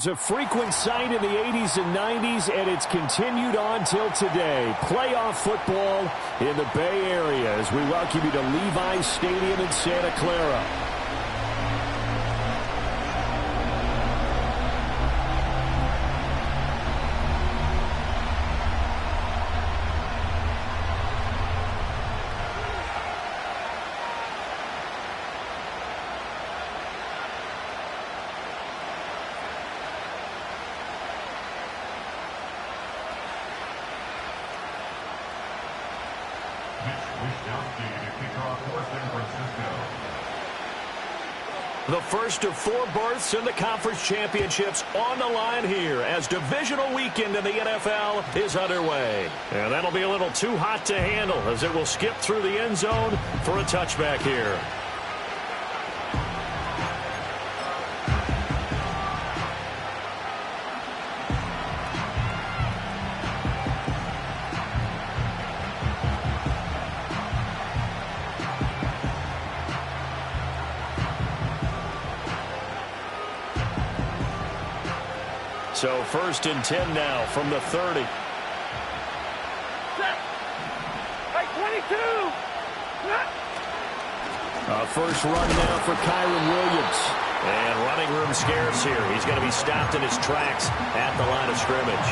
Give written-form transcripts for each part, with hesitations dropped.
It's a frequent sight in the 80s and 90s, and it's continued on till today. Playoff football in the Bay Area as we welcome you to Levi's Stadium in Santa Clara. The first of 4 berths in the conference championships on the line here as divisional weekend in the NFL is underway. And that'll be a little too hot to handle as it will skip through the end zone for a touchback here. So 1st and 10 now from the 30. First run now for Kyron Williams. And running room scarce here. He's going to be stopped in his tracks at the line of scrimmage.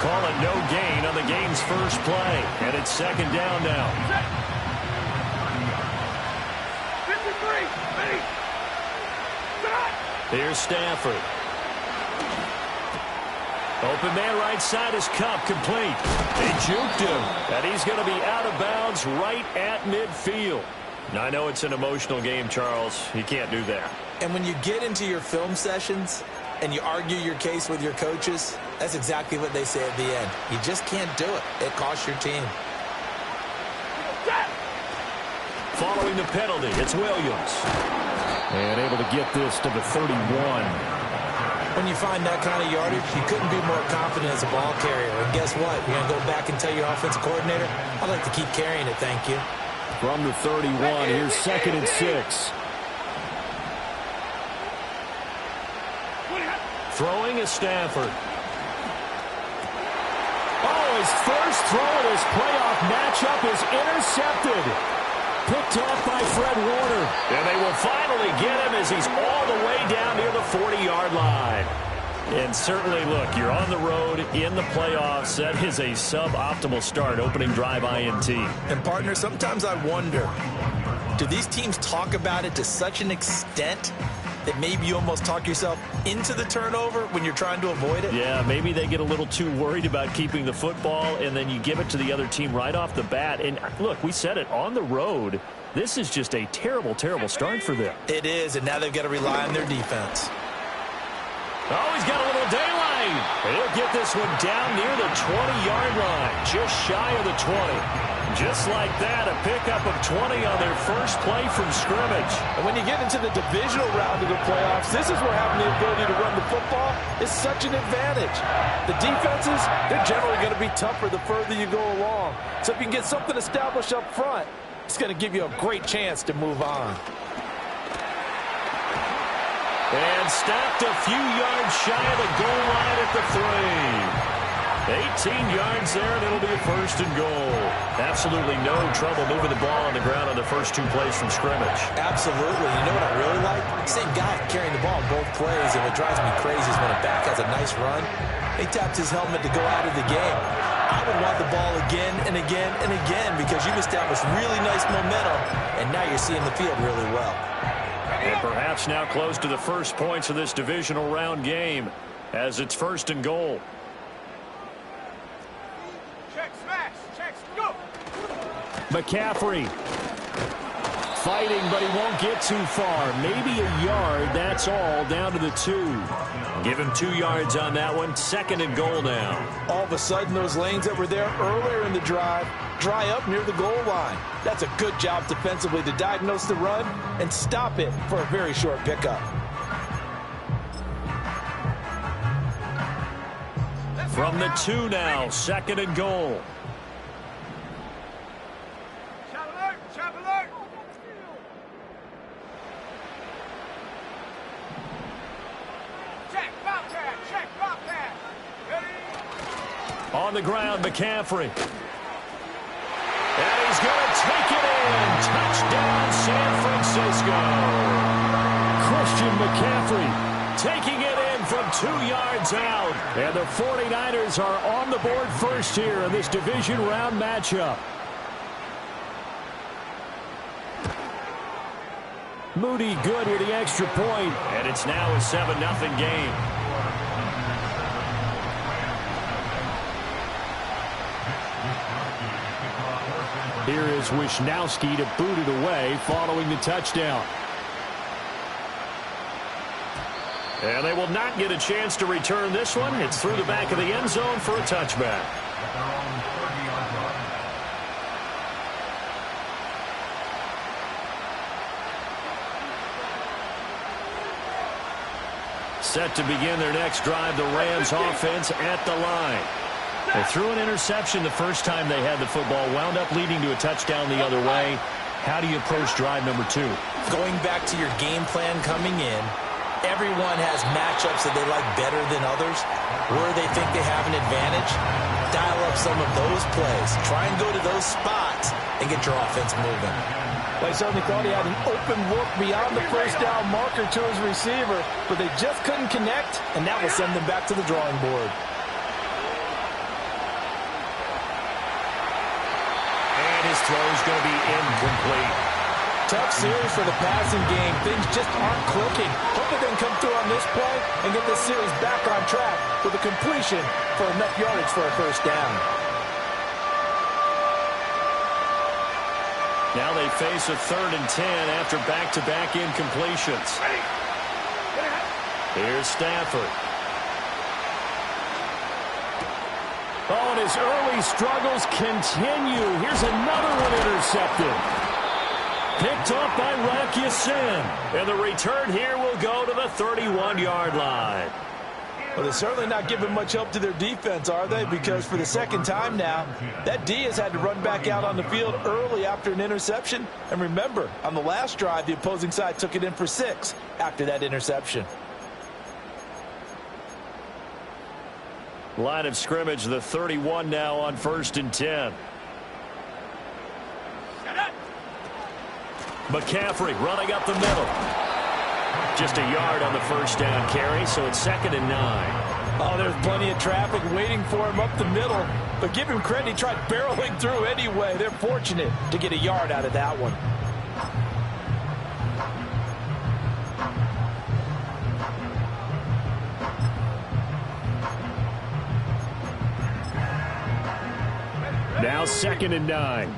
Call it no gain on the game's first play. And it's 2nd down now. 53. Here's Stafford. Open man right side is Cup, complete. They juked him, and he's going to be out of bounds right at midfield. Now, I know it's an emotional game, Charles. You can't do that. And when you get into your film sessions and you argue your case with your coaches, that's exactly what they say at the end. You just can't do it. It costs your team. Following the penalty, it's Williams. And able to get this to the 31. When you find that kind of yardage, you couldn't be more confident as a ball carrier. And guess what? You're going to go back and tell your offensive coordinator, I'd like to keep carrying it, thank you. From the 31, here's 2nd and 6. Throwing is Stafford. Oh, his first throw in his playoff matchup is intercepted. Picked off by Fred Warner. And they will finally get him as he's all the way down near the 40-yard line. And certainly, look, you're on the road in the playoffs. That is a suboptimal start, opening drive INT. And, partner, sometimes I wonder, do these teams talk about it to such an extent that maybe you almost talk yourself into the turnover when you're trying to avoid it? Yeah, maybe they get a little too worried about keeping the football, and then you give it to the other team right off the bat. And, look, we said it, on the road, this is just a terrible, terrible start for them. It is, and now they've got to rely on their defense. Oh, he's got a little daylight. He'll get this one down near the 20-yard line, just shy of the 20. Just like that, a pickup of 20 on their first play from scrimmage. And when you get into the divisional round of the playoffs, this is where having the ability to run the football is such an advantage. The defenses, they're generally going to be tougher the further you go along. So if you can get something established up front, it's going to give you a great chance to move on. And stopped a few yards shy of the goal line at the 3. 18 yards there, and it'll be a 1st and goal. Absolutely no trouble moving the ball on the ground on the first 2 plays from scrimmage. Absolutely. You know what I really like? Same guy carrying the ball in both plays, and what drives me crazy is when a back has a nice run, he taps his helmet to go out of the game. I would want the ball again and again and again because you've established really nice momentum, and now you're seeing the field really well. And perhaps now close to the first points of this divisional round game as it's 1st and goal. McCaffrey fighting, but he won't get too far. Maybe a yard, that's all, down to the 2. Give him 2 yards on that one. 2nd and goal now. All of a sudden, those lanes that were there earlier in the drive dry up near the goal line. That's a good job defensively to diagnose the run and stop it for a very short pickup. From the 2 now, 2nd and goal. On the ground, McCaffrey. And he's going to take it in. Touchdown, San Francisco. Christian McCaffrey taking it in from 2 yards out. And the 49ers are on the board first here in this division round matchup. Moody good with the extra point. And it's now a 7-0 game. Here is Wisnowski to boot it away following the touchdown. And they will not get a chance to return this one. It's through the back of the end zone for a touchback. Set to begin their next drive, the Rams offense at the line. They threw an interception the first time they had the football, wound up leading to a touchdown the other way. How do you approach drive number 2? Going back to your game plan coming in, everyone has matchups that they like better than others. Where they think they have an advantage, dial up some of those plays. Try and go to those spots and get your offense moving. Well, he certainly thought he had an open look beyond the first down marker to his receiver, but they just couldn't connect, and that will send them back to the drawing board. His throw is going to be incomplete. Tough series for the passing game. Things just aren't clicking. Hope they can come through on this play and get this series back on track with a completion for enough yardage for a first down. Now they face a 3rd and 10 after back-to-back incompletions. Here's Stafford. Oh, and his early struggles continue. Here's another one intercepted. Picked up by Rock Ya-Sin. And the return here will go to the 31-yard line. Well, they're certainly not giving much help to their defense, are they? Because for the second time now, that D has had to run back out on the field early after an interception. And remember, on the last drive, the opposing side took it in for 6 after that interception. Line of scrimmage, the 31 now on 1st and 10. McCaffrey running up the middle. Just a yard on the first down carry, so it's 2nd and 9. Oh, there's plenty of traffic waiting for him up the middle. But give him credit, he tried barreling through anyway. They're fortunate to get a yard out of that one. Now 2nd and 9.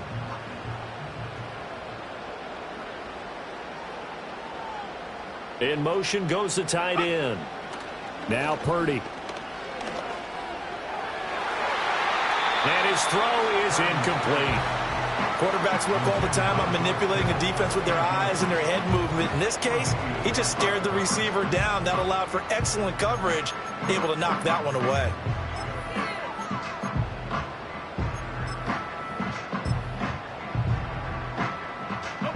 In motion goes the tight end. Now Purdy. And his throw is incomplete. Quarterbacks work all the time on manipulating a defense with their eyes and their head movement. In this case, he just stared the receiver down. That allowed for excellent coverage, able to knock that one away.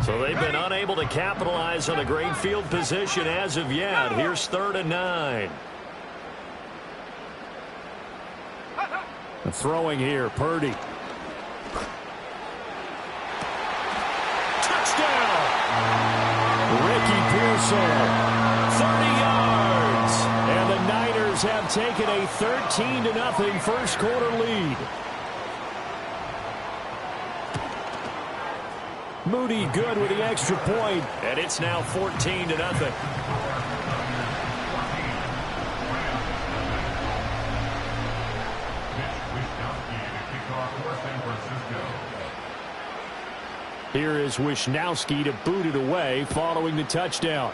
So they've been unable to capitalize on a great field position as of yet. Here's 3rd and 9. The throwing here, Purdy. Touchdown! Ricky Pearsall, 30 yards. And the Niners have taken a 13-0 first quarter lead. Moody good with the extra point, and it's now 14-0. Here is Wisnowski to boot it away following the touchdown.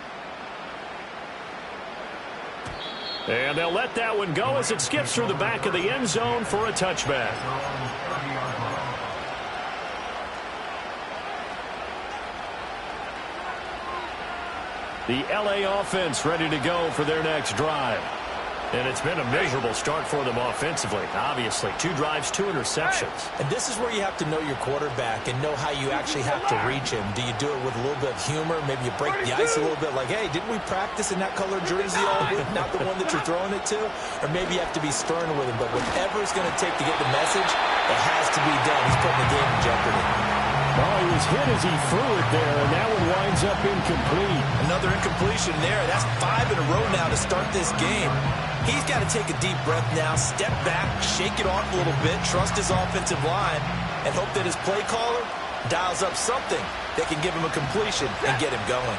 And they'll let that one go as it skips through the back of the end zone for a touchback. The LA offense ready to go for their next drive. And it's been a miserable start for them offensively. Obviously, 2 drives, 2 interceptions. And this is where you have to know your quarterback and know how you actually have to reach him. Do you do it with a little bit of humor? Maybe you break the ice a little bit like, hey, didn't we practice in that color jersey all week, not the one that you're throwing it to? Or maybe you have to be stern with him. But whatever it's going to take to get the message, it has to be done. He's putting the game in jeopardy. Well, he was hit as he threw it there, and that one winds up incomplete. Another incompletion there. That's 5 in a row now to start this game. He's got to take a deep breath now, step back, shake it off a little bit, trust his offensive line, and hope that his play caller dials up something that can give him a completion and get him going.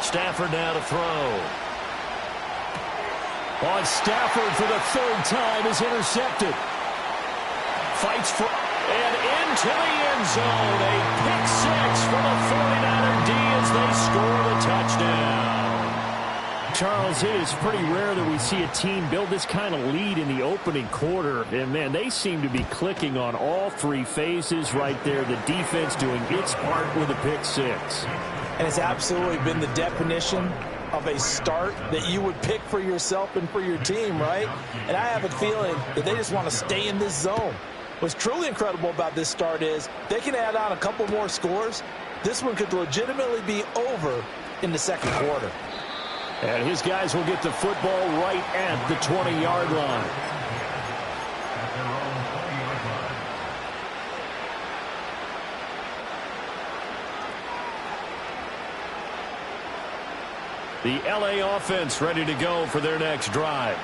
Stafford now to throw. On Stafford for the 3rd time is intercepted. Fights for and into the end zone. A pick 6 for the 49er D as they score the touchdown. Charles, it is pretty rare that we see a team build this kind of lead in the opening quarter. And, man, they seem to be clicking on all 3 phases right there. The defense doing its part with a pick 6. And it's absolutely been the definition of a start that you would pick for yourself and for your team, right? And I have a feeling that they just want to stay in this zone. What's truly incredible about this start is they can add on a couple more scores. This one could legitimately be over in the 2nd quarter. And his guys will get the football right at the 20-yard line. The LA offense ready to go for their next drive.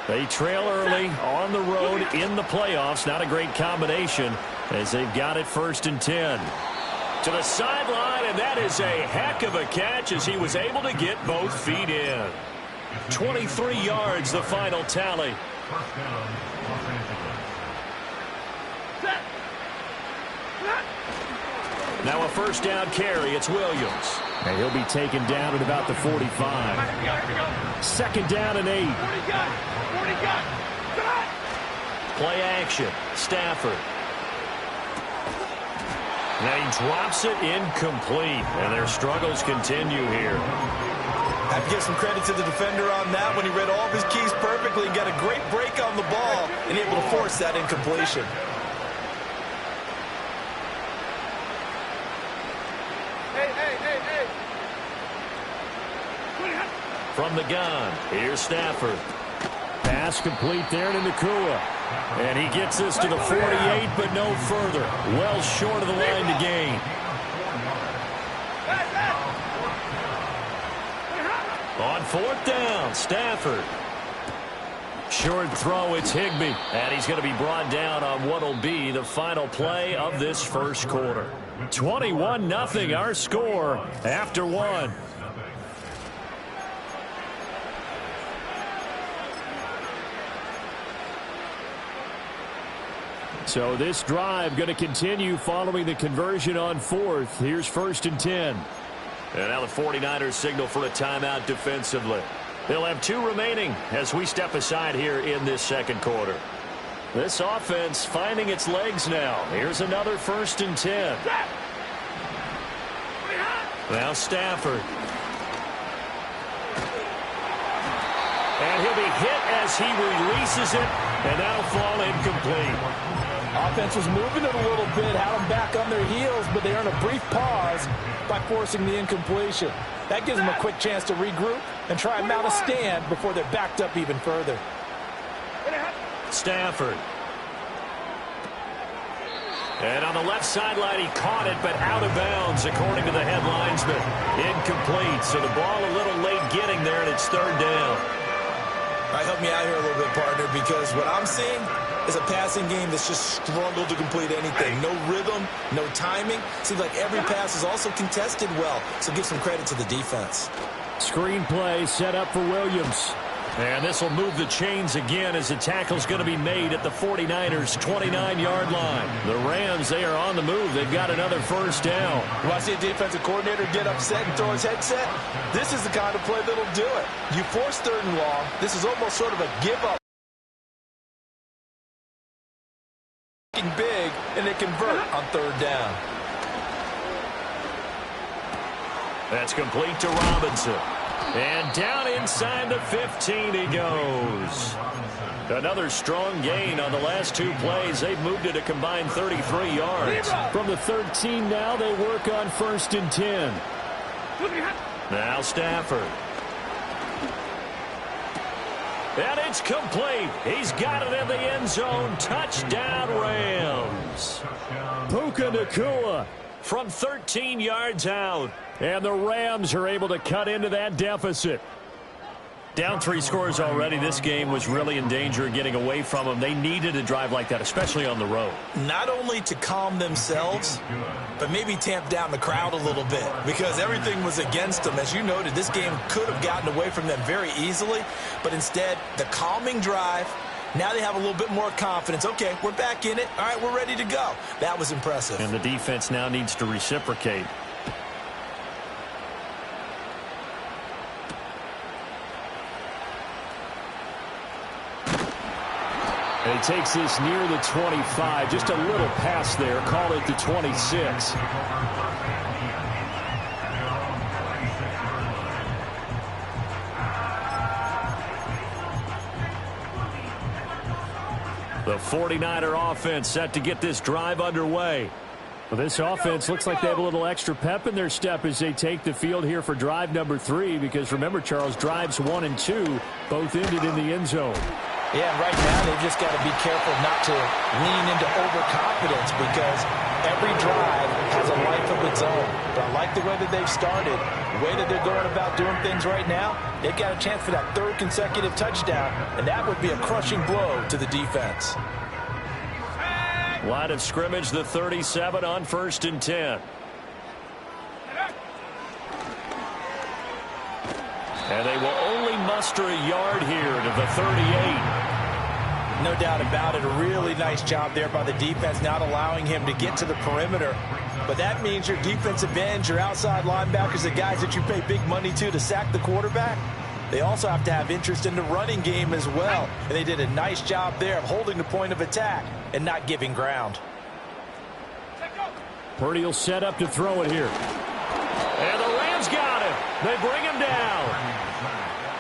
They trail early on the road in the playoffs. Not a great combination as they've got it 1st and 10. To the sideline, and that is a heck of a catch as he was able to get both feet in. 23 yards, the final tally. Now a 1st down carry. It's Williams. And he'll be taken down at about the 45. 2nd down and 8. Play action. Stafford. Now he drops it incomplete. And their struggles continue here. I have to give some credit to the defender on that when he read all of his keys perfectly and got a great break on the ball and able to force that incompletion. From the gun, here's Stafford. Pass complete there to Nakua. And he gets this to the 48, but no further. Well short of the line to gain. On 4th down, Stafford. Short throw, it's Higbee. And he's going to be brought down on what will be the final play of this 1st quarter. 21-0 our score after 1. So this drive going to continue following the conversion on 4th. Here's 1st and 10. And now the 49ers signal for a timeout defensively. They'll have 2 remaining as we step aside here in this 2nd quarter. This offense finding its legs now. Here's another 1st and 10. Now Stafford. And he'll be hit as he releases it, and that'll fall incomplete. Offense was moving it a little bit, had them back on their heels, but they earned a brief pause by forcing the incompletion. That gives them a quick chance to regroup and try and mount a stand before they're backed up even further. Stafford. And on the left sideline, he caught it, but out of bounds, according to the head linesman. Incomplete, so the ball a little late getting there, and it's 3rd down. All right, help me out here a little bit, partner, because what I'm seeing is a passing game that's just struggled to complete anything. No rhythm, no timing. Seems like every pass is also contested well, so give some credit to the defense. Screen play set up for Williams. And this will move the chains again as the tackle's going to be made at the 49ers' 29-yard line. The Rams, they are on the move. They've got another 1st down. When I see a defensive coordinator get upset and throw his headset, this is the kind of play that'll do it. You force 3rd and long. This is almost sort of a give-up. and they convert on third down. That's complete to Robinson. And down inside the 15 he goes. Another strong gain on the last two plays. They've moved it a combined 33 yards. From the 13 now, they work on 1st and 10. Now Stafford. And it's complete. He's got it in the end zone. Touchdown, Rams. Puka Nacua from 13 yards out. And the Rams are able to cut into that deficit. Down 3 scores already. This game was really in danger of getting away from them. They needed a drive like that, especially on the road. Not only to calm themselves, but maybe tamp down the crowd a little bit because everything was against them. As you noted, this game could have gotten away from them very easily, but instead, the calming drive, now they have a little bit more confidence. Okay, we're back in it. All right, we're ready to go. That was impressive. And the defense now needs to reciprocate. And he takes this near the 25. Just a little pass there. Call it the 26. The 49er offense set to get this drive underway. Well, this offense looks like they have a little extra pep in their step as they take the field here for drive number 3. Because remember, Charles, drives 1 and 2 both ended in the end zone. Yeah, and right now they've just got to be careful not to lean into overconfidence because every drive has a life of its own. But I like the way that they've started, the way that they're going about doing things right now. They've got a chance for that 3rd consecutive touchdown, and that would be a crushing blow to the defense. Line of scrimmage, the 37 on 1st and 10. And they will only muster a yard here to the 38. No doubt about it. A really nice job there by the defense, not allowing him to get to the perimeter. But that means your defensive ends, your outside linebackers, the guys that you pay big money to sack the quarterback, they also have to have interest in the running game as well. And they did a nice job there of holding the point of attack and not giving ground. Purdy will set up to throw it here. And the Rams got him. They bring him down.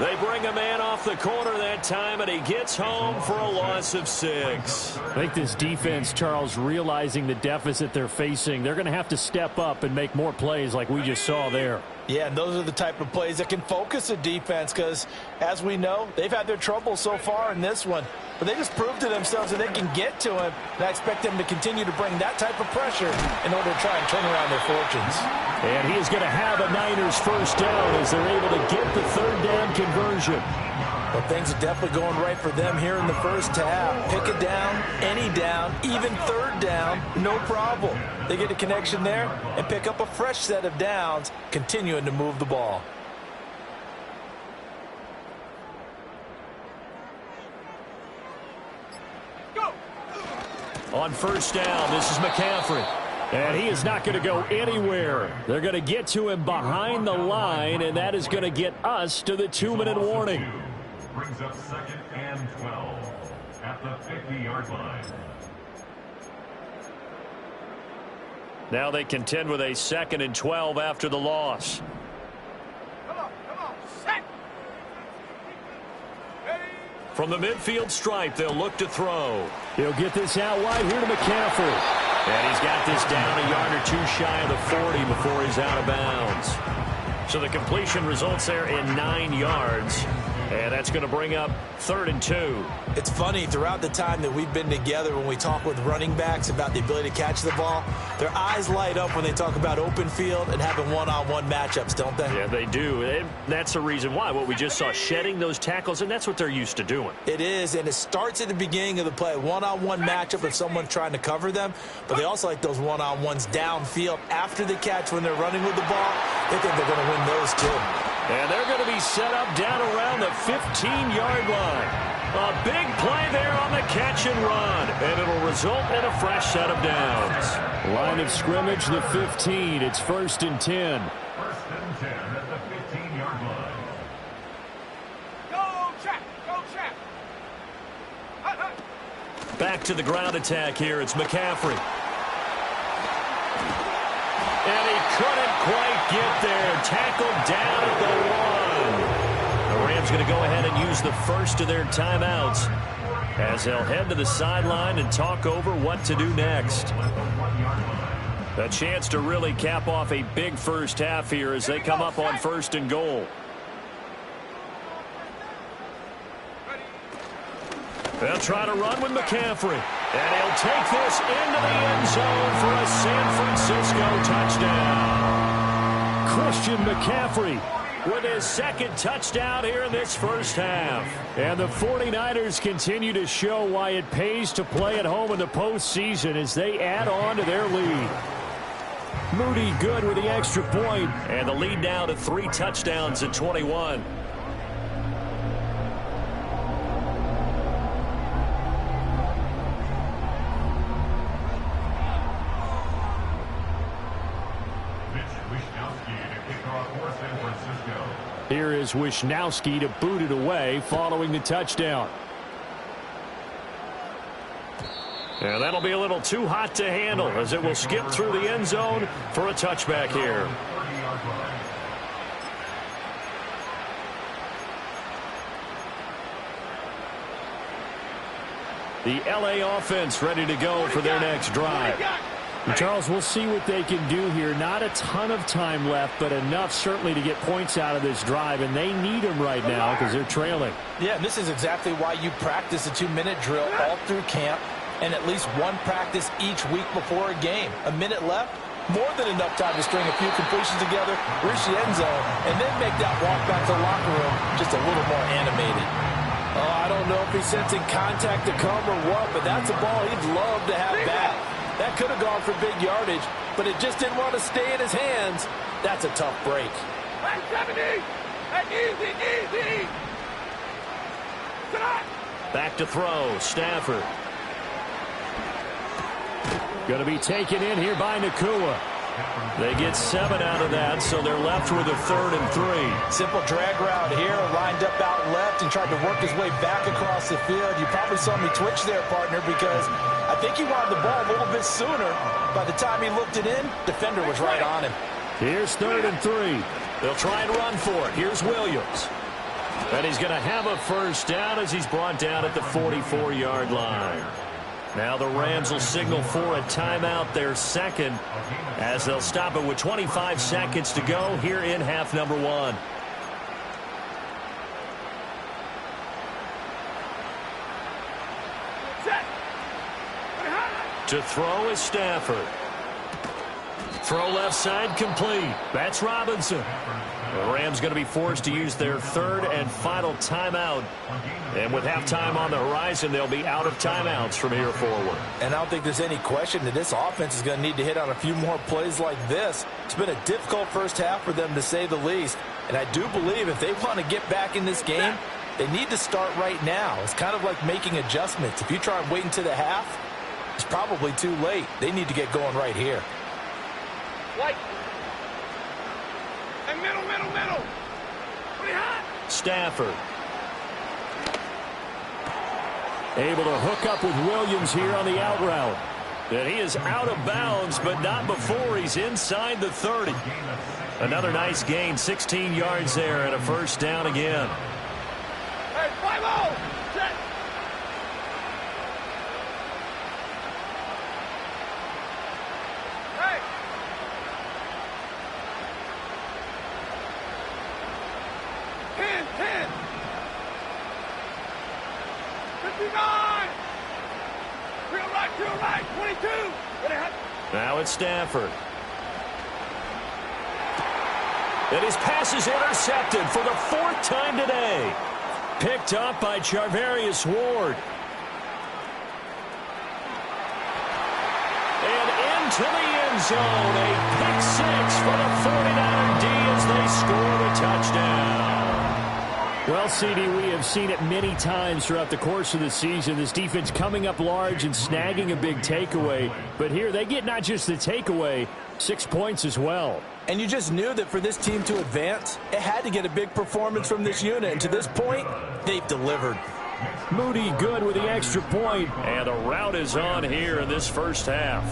They bring a man off the corner that time, and he gets home for a loss of 6. I think this defense, Charles, realizing the deficit they're facing, they're going to have to step up and make more plays like we just saw there. Yeah, and those are the type of plays that can focus a defense because, as we know, they've had their trouble so far in this one. But they just proved to themselves that they can get to him, and I expect them to continue to bring that type of pressure in order to try and turn around their fortunes. And he is going to have a Niners first down as they're able to get the 3rd down conversion. Well, things are definitely going right for them here in the first half. Pick a down, any down, even 3rd down, no problem. They get a connection there and pick up a fresh set of downs, continuing to move the ball. On 1st down, this is McCaffrey. And he is not going to go anywhere. They're going to get to him behind the line, and that is going to get us to the 2-minute warning. Brings up 2nd and 12 at the 50-yard line. Now they contend with a 2nd and 12 after the loss. Come on, set. From the midfield stripe, they'll look to throw. He'll get this out wide here to McCaffrey. And he's got this down a yard or 2 shy of the 40 before he's out of bounds. So the completion results there in 9 yards. And that's going to bring up 3rd and 2. It's funny, throughout the time that we've been together, when we talk with running backs about the ability to catch the ball, their eyes light up when they talk about open field and having one-on-one matchups, don't they? Yeah, they do. And that's the reason why. What we just saw, shedding those tackles, and that's what they're used to doing. It is, and it starts at the beginning of the play, one-on-one matchup if someone's trying to cover them, but they also like those one-on-ones downfield after the catch when they're running with the ball. They think they're going to win those too. And they're going to be set up down around the 15-yard line. A big play there on the catch and run, and it'll result in a fresh set of downs. Line of scrimmage, the 15. It's 1st and 10. 1st and 10 at the 15-yard line. Go, check. Back to the ground attack here. It's McCaffrey. And he couldn't quite get there. Tackled down at the 1. The Rams going to go ahead and use the first of their timeouts as they'll head to the sideline and talk over what to do next. A chance to really cap off a big first half here as they come up on 1st and goal. They'll try to run with McCaffrey. And he'll take this into the end zone for a San Francisco touchdown. Christian McCaffrey with his 2nd touchdown here in this first half. And the 49ers continue to show why it pays to play at home in the postseason as they add on to their lead. Moody good with the extra point. And the lead now to 3 touchdowns at 21. Here is Wishnowsky to boot it away following the touchdown. And that'll be a little too hot to handle as it will skip through the end zone for a touchback here. The LA offense ready to go for their next drive. And Charles, we'll see what they can do here. Not a ton of time left, but enough certainly to get points out of this drive, and they need them right now because they're trailing. Yeah, and this is exactly why you practice a 2-minute drill all through camp and at least one practice each week before a game. A minute left, more than enough time to string a few completions together, reach the end zone, and then make that walk back to the locker room just a little more animated. Oh, I don't know if he's sensing contact to come or what, but that's a ball he'd love to have back. That could have gone for big yardage, but it just didn't want to stay in his hands. That's a tough break. Easy. Back to throw, Stafford. Going to be taken in here by Nakua. They get 7 out of that, so they're left with a 3rd and 3. Simple drag route here, lined up out left and tried to work his way back across the field. You probably saw me twitch there, partner, because I think he wanted the ball a little bit sooner. By the time he looked it in, defender was right on him. Here's 3rd and 3. They'll try and run for it. Here's Williams. And he's going to have a first down as he's brought down at the 44-yard line. Now the Rams will signal for a timeout, their 2nd, as they'll stop it with 25 seconds to go here in half number 1. To throw is Stafford. Throw left side complete. That's Robinson. The Rams going to be forced to use their 3rd and final timeout. And with halftime on the horizon, they'll be out of timeouts from here forward. And I don't think there's any question that this offense is going to need to hit on a few more plays like this. It's been a difficult first half for them, to say the least. And I do believe if they want to get back in this game, they need to start right now. It's kind of like making adjustments. If you try and wait until the half, it's probably too late. They need to get going right here. White. And middle. Pretty hot. Stafford. Able to hook up with Williams here on the out route. And he is out of bounds, but not before he's inside the 30. Another nice gain, 16 yards there, and a first down again. Hey, 5-0. Set. Hey. Ten. 59. Real right. 22. Now it's Stafford. And his pass is intercepted for the 4th time today. Picked up by Charvarius Ward. And into the end zone. A pick 6 for the 49er D as they score the touchdown. Well, CD, we have seen it many times throughout the course of the season. This defense coming up large and snagging a big takeaway. But here they get not just the takeaway, 6 points as well. And you just knew that for this team to advance, it had to get a big performance from this unit. And to this point, they've delivered. Moody good with the extra point. And the route is on here in this first half.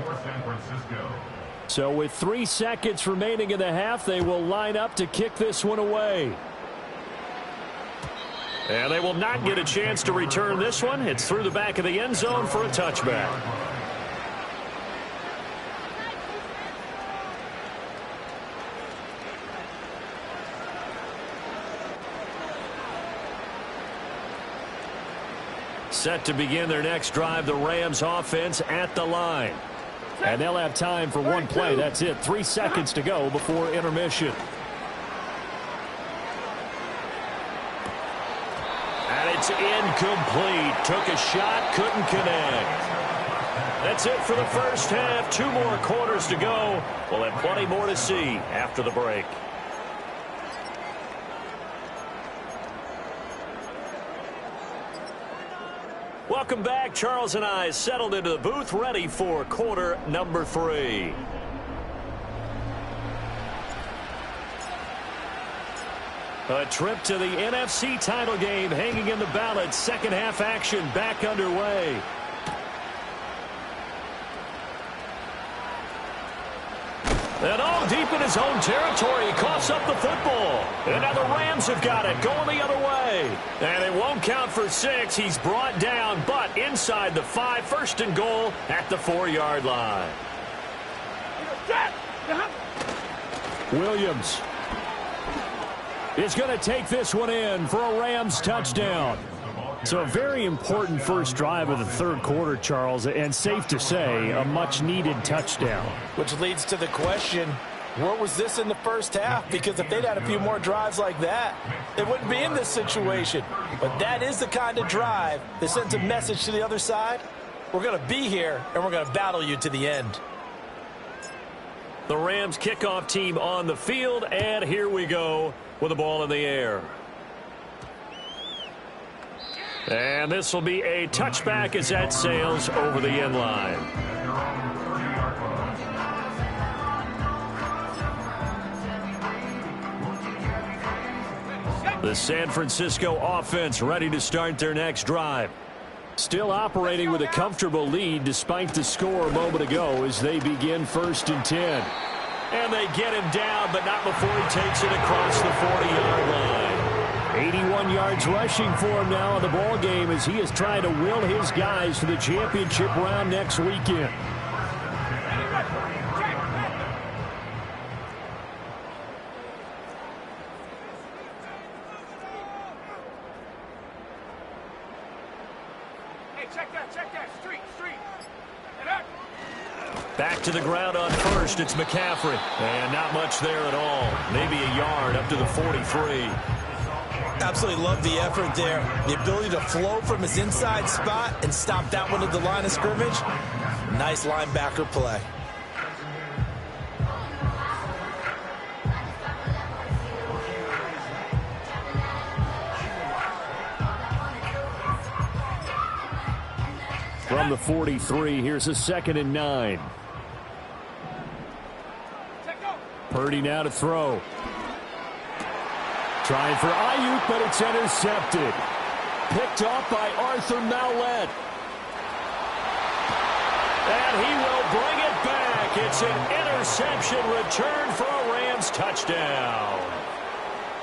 for San Francisco. So with 3 seconds remaining in the half, they will line up to kick this one away. And they will not get a chance to return this one. It's through the back of the end zone for a touchback. Set to begin their next drive, the Rams offense at the line. And they'll have time for one play. That's it. 3 seconds to go before intermission. And it's incomplete. Took a shot, couldn't connect. That's it for the first half. 2 more quarters to go. We'll have plenty more to see after the break. Welcome back. Charles and I settled into the booth, ready for quarter number 3. A trip to the NFC title game hanging in the balance. Second half action back underway. And all deep in his own territory, he coughs up the football. And now the Rams have got it, going the other way. And it won't count for 6. He's brought down, but inside the 5, first and goal at the 4-yard line. Williams is going to take this one in for a Rams touchdown. So a very important first drive of the third quarter, Charles, and safe to say, a much-needed touchdown. Which leads to the question, where was this in the first half? Because if they'd had a few more drives like that, they wouldn't be in this situation. But that is the kind of drive that sends a message to the other side. We're going to be here, and we're going to battle you to the end. The Rams kickoff team on the field, and here we go with the ball in the air. And this will be a touchback as that sails over the end line. The San Francisco offense ready to start their next drive. Still operating with a comfortable lead despite the score a moment ago as they begin 1st and 10. And they get him down, but not before he takes it across the 40-yard line. 81 yards rushing for him now in the ball game as he is trying to will his guys to the championship round next weekend. Hey, check that, street. Back to the ground on first, it's McCaffrey. And not much there at all. Maybe a yard up to the 43. Absolutely love the effort there. The ability to flow from his inside spot and stop that one at the line of scrimmage. Nice linebacker play. From the 43, here's a 2nd and 9. Purdy now to throw. Trying for Ayuk, but it's intercepted. Picked off by Arthur Mallett. And he will bring it back. It's an interception return for a Rams touchdown.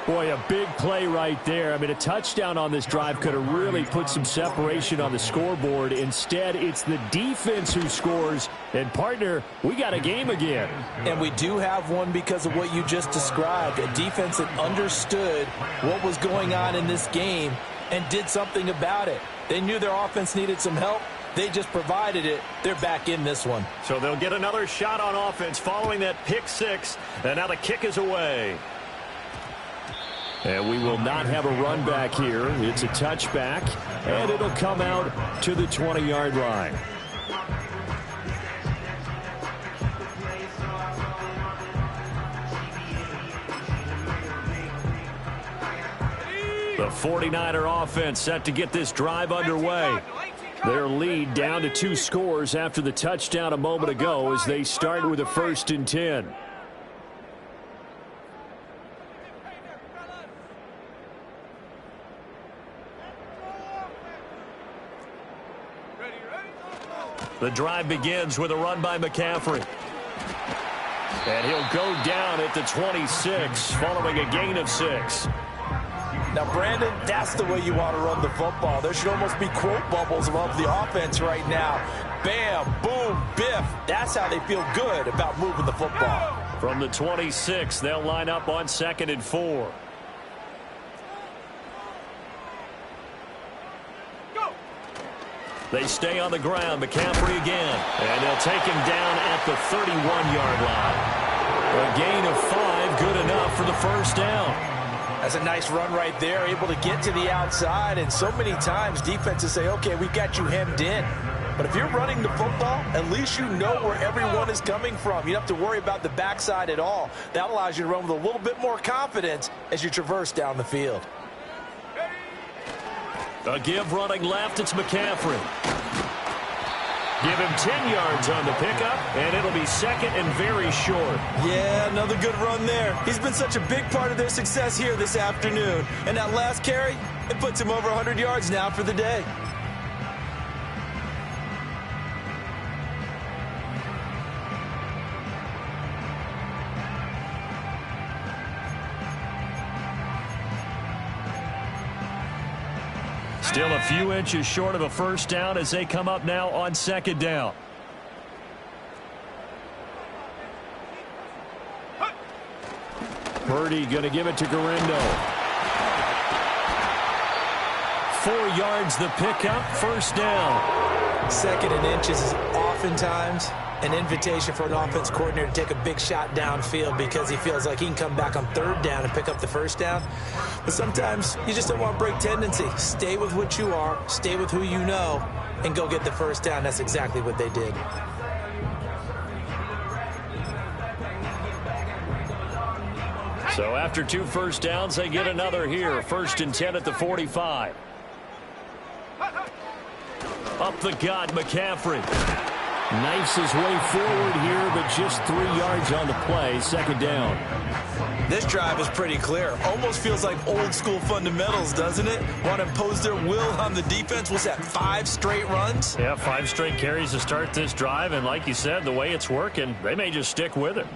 Boy, a big play right there. I mean, a touchdown on this drive could have really put some separation on the scoreboard. Instead, it's the defense who scores. And, partner, we got a game again. And we do have one because of what you just described. A defense that understood what was going on in this game and did something about it. They knew their offense needed some help. They just provided it. They're back in this one. So they'll get another shot on offense following that pick 6. And now the kick is away. And we will not have a run back here. It's a touchback, and it'll come out to the 20-yard line. The 49er offense set to get this drive underway. Their lead down to 2 scores after the touchdown a moment ago as they start with a 1st and 10. The drive begins with a run by McCaffrey. And he'll go down at the 26, following a gain of 6. Now, Brandon, that's the way you want to run the football. There should almost be quote bubbles above the offense right now. Bam, boom, biff. That's how they feel good about moving the football. From the 26, they'll line up on 2nd and 4. They stay on the ground. McCaffrey again. And they'll take him down at the 31-yard line. A gain of 5, good enough for the first down. That's a nice run right there, able to get to the outside. And so many times defenses say, okay, we've got you hemmed in. But if you're running the football, at least you know where everyone is coming from. You don't have to worry about the backside at all. That allows you to run with a little bit more confidence as you traverse down the field. A give running left, it's McCaffrey. Give him 10 yards on the pickup, and it'll be 2nd and very short. Yeah, another good run there. He's been such a big part of their success here this afternoon. And that last carry, it puts him over 100 yards now for the day. Still a few inches short of a first down as they come up now on 2nd down. Purdy going to give it to Garindo. 4 yards the pickup, first down. 2nd and inches is oftentimes an invitation for an offense coordinator to take a big shot downfield because he feels like he can come back on 3rd down and pick up the first down. But sometimes you just don't want to break tendency. Stay with what you are, stay with who you know, and go get the first down. That's exactly what they did. So after 2 first downs, they get another here. 1st and 10 at the 45. Up the gut, McCaffrey. Knifes his way forward here, but just 3 yards on the play. 2nd down. This drive is pretty clear. Almost feels like old school fundamentals, doesn't it? Want to impose their will on the defense. Was that 5 straight runs? Yeah, 5 straight carries to start this drive, and like you said, the way it's working, they may just stick with it.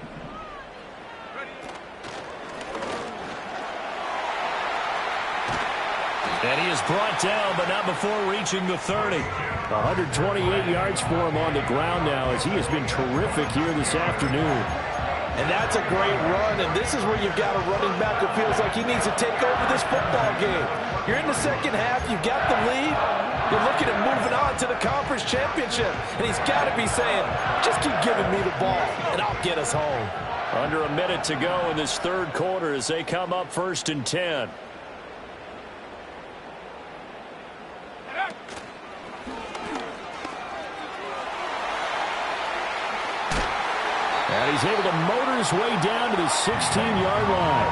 And he is brought down, but not before reaching the 30. 128 yards for him on the ground now, as he has been terrific here this afternoon. And that's a great run, and this is where you've got a running back who feels like he needs to take over this football game. You're in the second half, you've got the lead, you're looking at moving on to the conference championship, and he's got to be saying, just keep giving me the ball, and I'll get us home. Under a minute to go in this 3rd quarter as they come up 1st and 10. And he's able to motor his way down to the 16-yard line.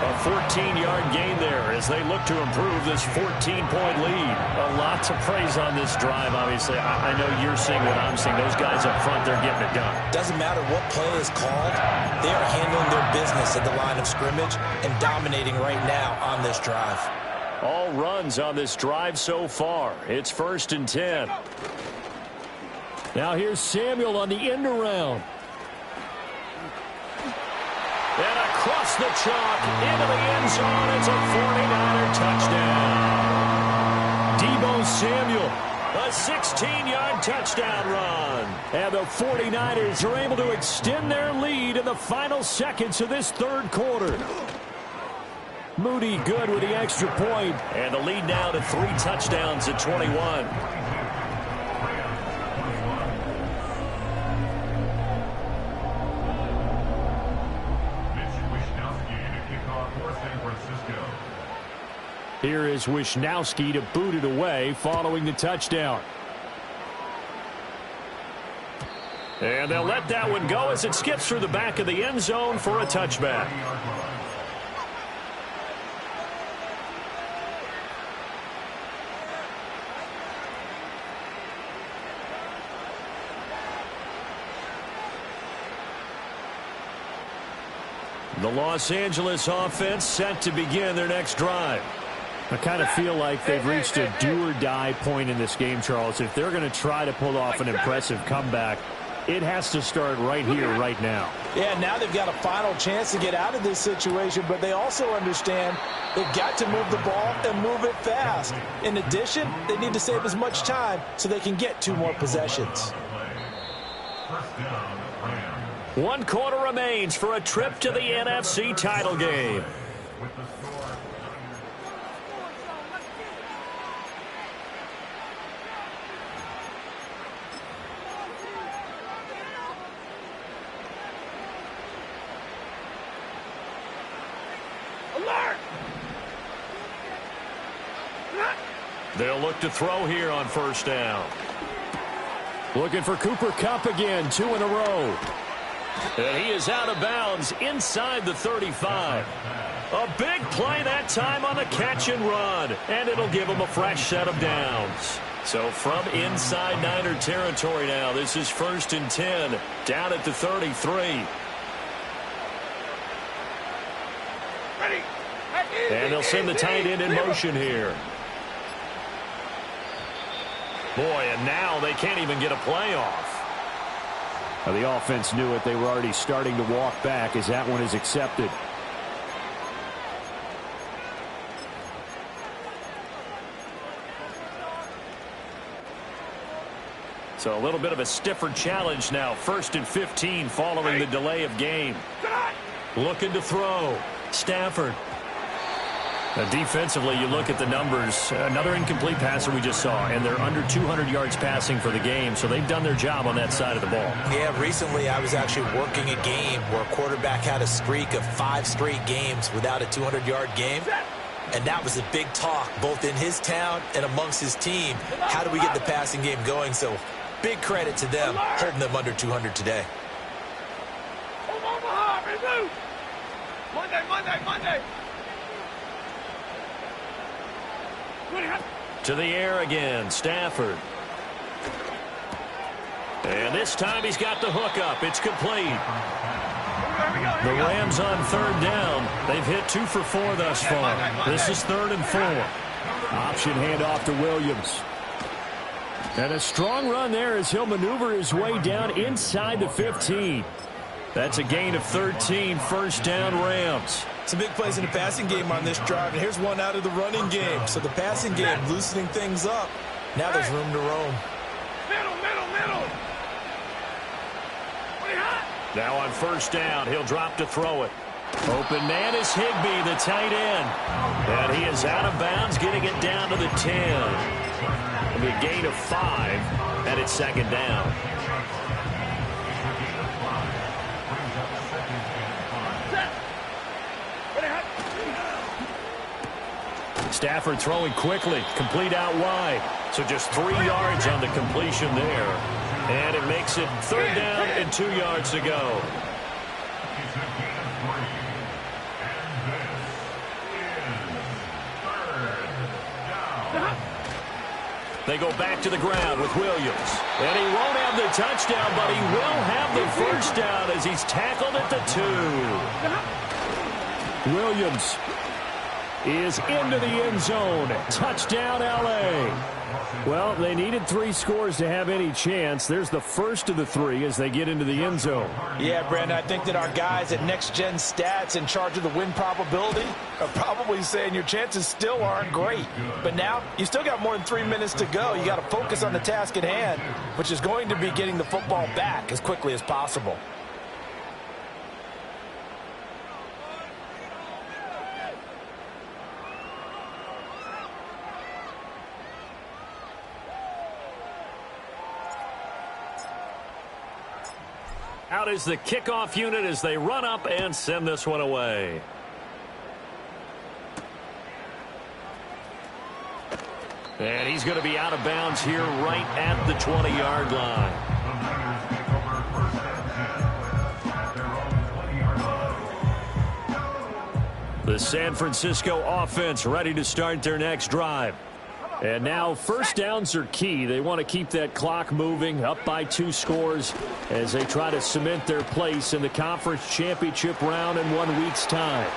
A 14-yard gain there as they look to improve this 14-point lead. A lot to praise on this drive, obviously. I know you're seeing what I'm seeing. Those guys up front, they're getting it done. Doesn't matter what play is called. They are handling their business at the line of scrimmage and dominating right now on this drive. All runs on this drive so far. It's 1st and 10. Now here's Samuel on the end around. And across the chalk, into the end zone, it's a 49er touchdown. Deebo Samuel, a 16-yard touchdown run. And the 49ers are able to extend their lead in the final seconds of this 3rd quarter. Moody good with the extra point. And the lead now to 3 touchdowns at 21. Here is Wisnowski to boot it away following the touchdown. And they'll let that one go as it skips through the back of the end zone for a touchback. The Los Angeles offense set to begin their next drive. I kind of feel like they've reached a do-or-die point in this game, Charles. If they're going to try to pull off an impressive comeback, it has to start right here, right now. Yeah, now they've got a final chance to get out of this situation, but they also understand they've got to move the ball and move it fast. In addition, they need to save as much time so they can get 2 more possessions. 1 quarter remains for a trip to the NFC title game. They'll look to throw here on first down. Looking for Cooper Kupp again, 2 in a row. And he is out of bounds inside the 35. A big play that time on the catch and run. And it'll give him a fresh set of downs. So from inside Niner territory now, this is 1st and 10, down at the 33. And they'll send the tight end in motion here. Boy, and now they can't even get a play off. Now the offense knew it. They were already starting to walk back as that one is accepted. So a little bit of a stiffer challenge now. 1st and 15 following the delay of game. Looking to throw. Stafford. Now defensively, you look at the numbers. Another incomplete passer we just saw, and they're under 200 yards passing for the game, so they've done their job on that side of the ball. Yeah, recently I was actually working a game where a quarterback had a streak of 5 straight games without a 200-yard game. And that was a big talk, both in his town and amongst his team. How do we get the passing game going? So big credit to them, holding them under 200 today. Monday. To the air again, Stafford. And this time he's got the hook up. It's complete. The Rams on 3rd down. They've hit 2 for 4 thus far. This is 3rd and 4. Option handoff to Williams. And a strong run there as he'll maneuver his way down inside the 15. That's a gain of 13, 1st down Rams. Some big plays in the passing game on this drive, and here's one out of the running game. So the passing game loosening things up. Now there's room to roam. Middle. Now on 1st down, he'll drop to throw it. Open man is Higbee, the tight end. And he is out of bounds, getting it down to the 10. It'll be a gain of 5, and it's 2nd down. Stafford throwing quickly, complete out wide. So just 3 yards on the completion there. And it makes it 3rd down and 2 yards to go. They go back to the ground with Williams. And he won't have the touchdown, but he will have the 1st down as he's tackled at the 2. Williams is into the end zone. Touchdown, L.A. Well, they needed 3 scores to have any chance. There's the first of the 3 as they get into the end zone. Yeah, Brandon, I think that our guys at Next Gen Stats in charge of the win probability are probably saying your chances still aren't great. But now you still got more than 3 minutes to go. You got to focus on the task at hand, which is going to be getting the football back as quickly as possible. Out is the kickoff unit as they run up and send this one away. And he's going to be out of bounds here right at the 20-yard line. The San Francisco offense ready to start their next drive. And now 1st downs are key. They want to keep that clock moving, up by 2 scores as they try to cement their place in the conference championship round in 1 week's time.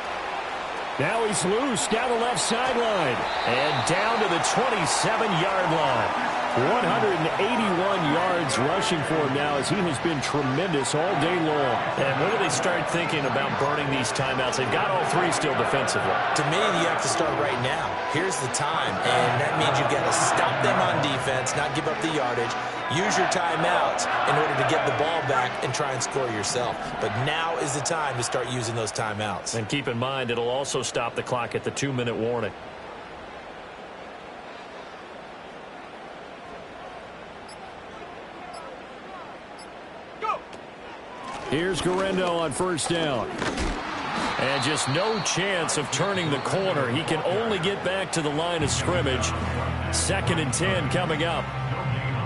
Now he's loose down the left sideline and down to the 27-yard line. 181 yards rushing for him now as he has been tremendous all day long. And when do they start thinking about burning these timeouts? They've got all three still defensively. To me, you have to start right now. Here's the time, and that means you've got to stop them on defense, not give up the yardage. Use your timeouts in order to get the ball back and try and score yourself. But now is the time to start using those timeouts. And keep in mind, it'll also stop the clock at the 2-minute warning. Here's Garendo on first down. And just no chance of turning the corner. He can only get back to the line of scrimmage. 2nd and 10 coming up.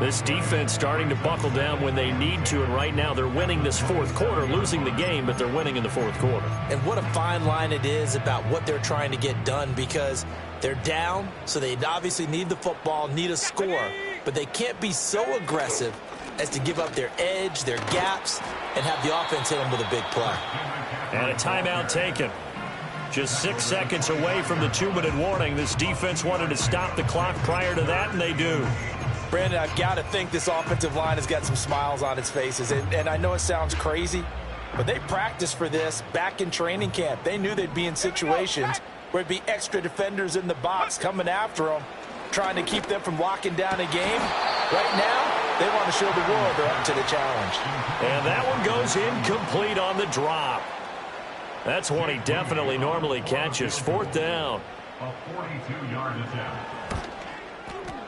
This defense starting to buckle down when they need to, and right now they're winning this fourth quarter, losing the game, but they're winning in the fourth quarter. And what a fine line it is about what they're trying to get done, because they're down, so they obviously need the football, need a score, but they can't be so aggressive as to give up their edge, their gaps, and have the offense hit them with a big play. And a timeout taken. Just 6 seconds away from the 2-minute warning. This defense wanted to stop the clock prior to that, and they do. Brandon, I've got to think this offensive line has got some smiles on its faces. And I know it sounds crazy, but they practiced for this back in training camp. They knew they'd be in situations where it'd be extra defenders in the box coming after them, trying to keep them from locking down a game. Right now, they want to show the world they're up to the challenge. And that one goes incomplete on the drop. That's one he definitely normally catches. 4th down. A 42-yard attempt.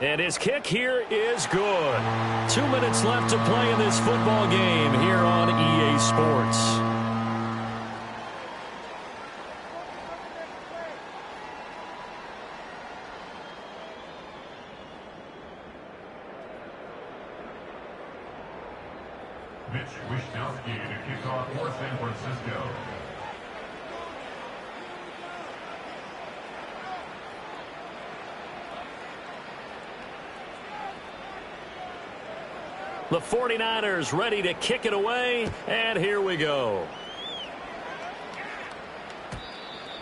And his kick here is good. 2 minutes left to play in this football game here on EA Sports. Mitch Wishnowsky to kick off for San Francisco. The 49ers ready to kick it away, and here we go.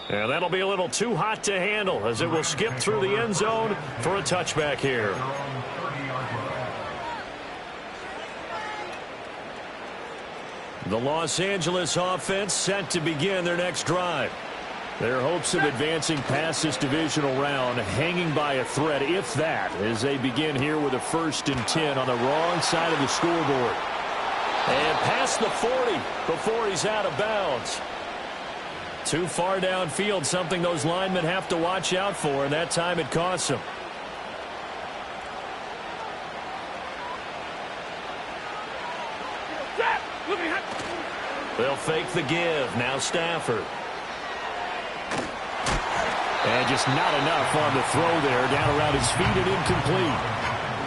And that'll be a little too hot to handle as it will skip through the end zone for a touchback here. The Los Angeles offense set to begin their next drive. Their hopes of advancing past this divisional round hanging by a thread, if that, as they begin here with a 1st and 10 on the wrong side of the scoreboard. And past the 40 before he's out of bounds. Too far downfield, something those linemen have to watch out for, and that time it costs them. They'll fake the give. Now Stafford. And just not enough on the throw there. Down around his feet and incomplete.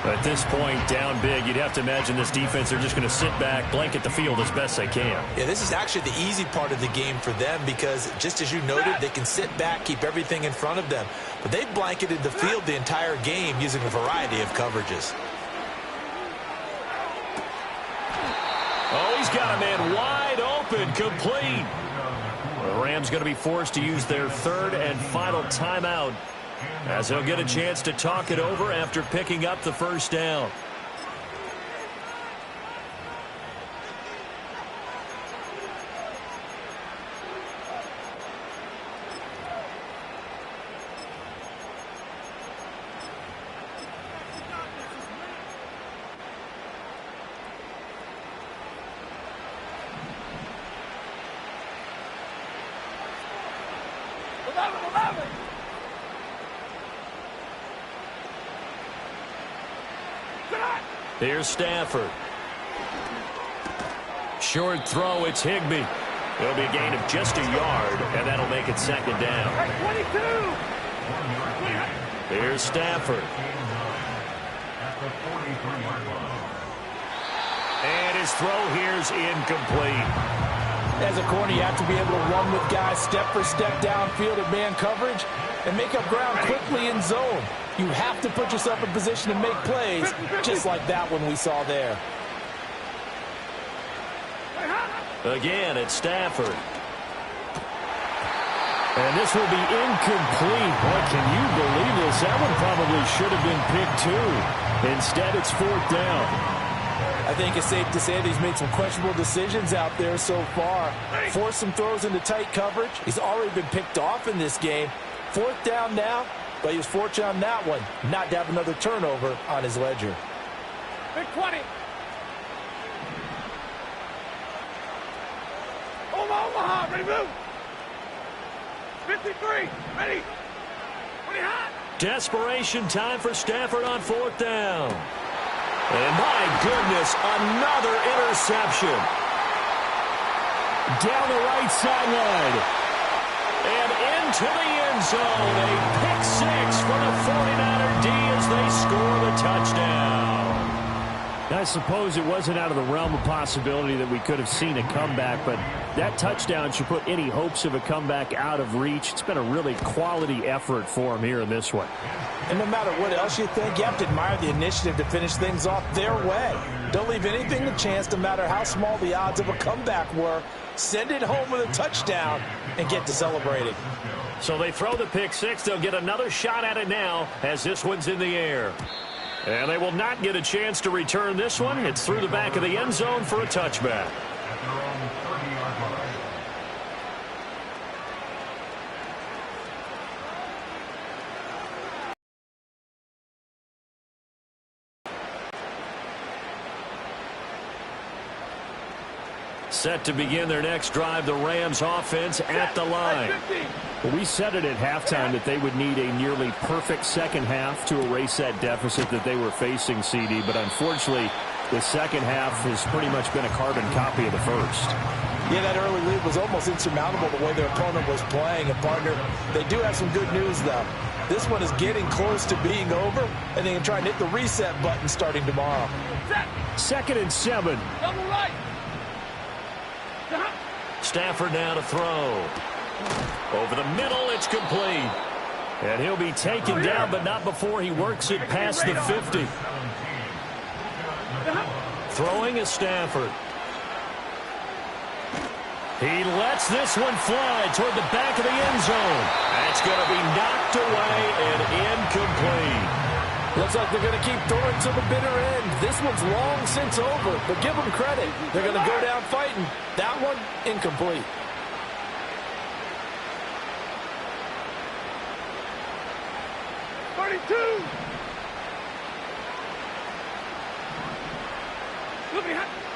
At this point, down big, you'd have to imagine this defense, they're just going to sit back, blanket the field as best they can. Yeah, this is actually the easy part of the game for them because, just as you noted, they can sit back, keep everything in front of them. But they've blanketed the field the entire game using a variety of coverages. Oh, he's got a man wide open, complete. The Rams going to be forced to use their 3rd and final timeout as they'll get a chance to talk it over after picking up the 1st down. Here's Stafford. Short throw, it's Higbee. It'll be a gain of just a yard, and that'll make it 2nd down. 22! Here's Stafford. And his throw here's incomplete. As a corner, you have to be able to run with guys step for step downfield at man coverage and make up ground quickly in zone. You have to put yourself in position to make plays, just like that one we saw there. Again, it's Stafford. And this will be incomplete. Boy, can you believe this? That one probably should have been picked too. Instead, it's fourth down. I think it's safe to say that he's made some questionable decisions out there so far. Forced some throws into tight coverage. He's already been picked off in this game. Fourth down now, but he was fortunate on that one not to have another turnover on his ledger. Big 20. Omaha, ready move. 53, ready. 20 hot. Desperation time for Stafford on fourth down. And my goodness, another interception. Down the right sideline. And into the end zone. A pick six for the 49er D as they score the touchdown. I suppose it wasn't out of the realm of possibility that we could have seen a comeback, but that touchdown should put any hopes of a comeback out of reach. It's been a really quality effort for him here in this one. And no matter what else you think, you have to admire the initiative to finish things off their way. Don't leave anything to chance, no matter how small the odds of a comeback were. Send it home with a touchdown and get to celebrating. So they throw the pick six. They'll get another shot at it now as this one's in the air. And they will not get a chance to return this one. It's through the back of the end zone for a touchback. Set to begin their next drive, the Rams offense at the line. Well, we said it at halftime that they would need a nearly perfect second half to erase that deficit that they were facing, CD. But unfortunately, the second half has pretty much been a carbon copy of the first. Yeah, that early lead was almost insurmountable the way their opponent was playing. And, partner, they do have some good news, though. This one is getting close to being over, and they can try and hit the reset button starting tomorrow. Second and 7. Double right. Stafford now to throw. Over the middle, it's complete. And he'll be taken down, but not before he works it past the 50. Throwing is Stafford. He lets this one fly toward the back of the end zone. That's going to be knocked away and incomplete. Looks like they're going to keep throwing to the bitter end. This one's long since over, but give them credit. They're going to go down fighting. That one, incomplete.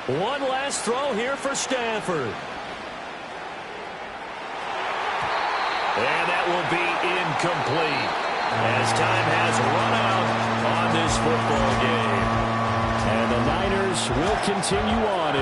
One last throw here for Stafford. And that will be incomplete as time has run out on this football game. And the Niners will continue on